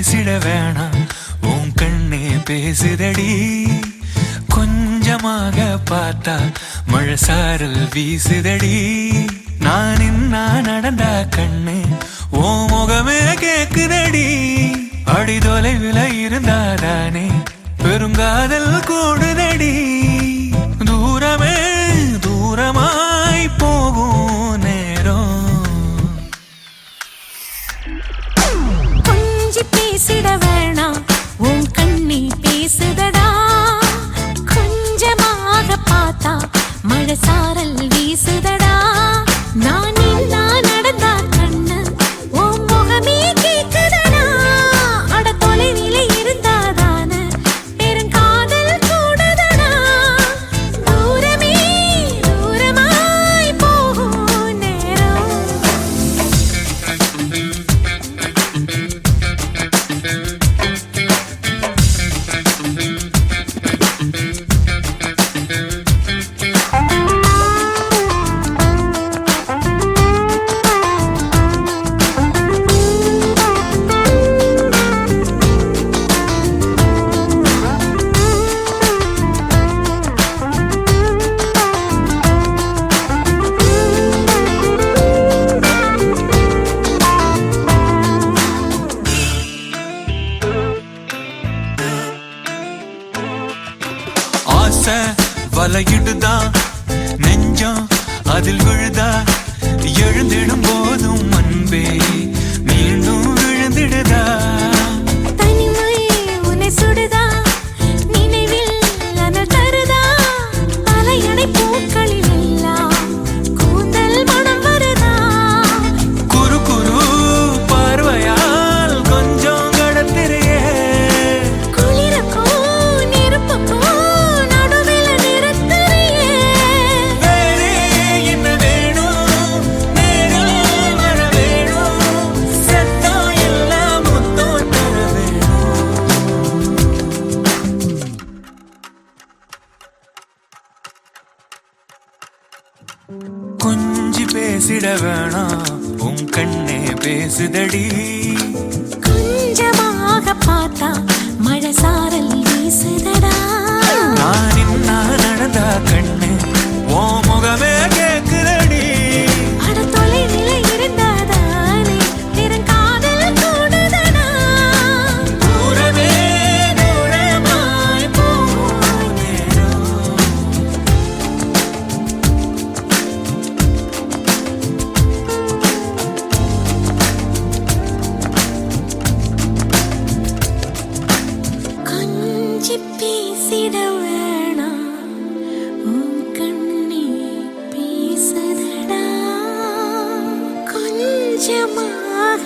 பேசிட வேணாம் உன் கண்ணே பேசுதடி கொஞ்சமாக பார்த்தா மழை சாரல் வீசுதடி நான் இன்னா நடந்தா கண்ணு ஓ முகமே கேக்குதடி அடி தொலைவில் இருந்தாதானே பெருங்காதல் கூடுதடி தூரமே தூரமாய் போகும் நேரம் கொஞ்சி பேசிட வேணாம் உன் கண்ணி பேசுதடா கொஞ்சமாக பார்த்தா மழை சாரல் வீசுதடா நான் நின்னா நடந்தா கண்ணு உன் முகமே கேக்குதடா அட தொலைவிலே இருந்தாதான பெருங்காதல் கூடுதடா தூரமே தூரமாய் போகும் நேரம் ஆசை வலையிடுதா நெஞ்சம் அதில் விழுதா எழுந்திடும் போதும் அன்பே மீண்டும் விழுந்திடுதா தனிமை உன்னை சுடுதா நினைவில் அனல் தருதா அலையடை பூக்களில் எல்லாம் கூந்தல் மனம் வருதா குறு குறு பார்வையால் கொஞ்சம் கடத்திரையே குளிருக்கும் நெருப்புக்கும் நடுவில் நிறுத்தறியே வேறே என்ன வேணும் நேரில் வர வேணும் சத்தம் எல்லாம் முத்தம் தர வேணும் கொஞ்சி பேசிட வேணாம் உன் கண்ணே பேசுதடி கொஞ்சமாக பார்த்தா மழை சாரல் வீசுதடா நான் இன்னா நடந்தா கண்ணு ஓ முகமே கேக்குதடி அட தொலைவிலே இருந்தாதானே பெருங்காதல் கூடுதடா தூரமே தூரமாய் போகும் நேரம் கொஞ்சி பேசிட வேணாம் உன் கண்ணே பேசுதடா கொஞ்சமாக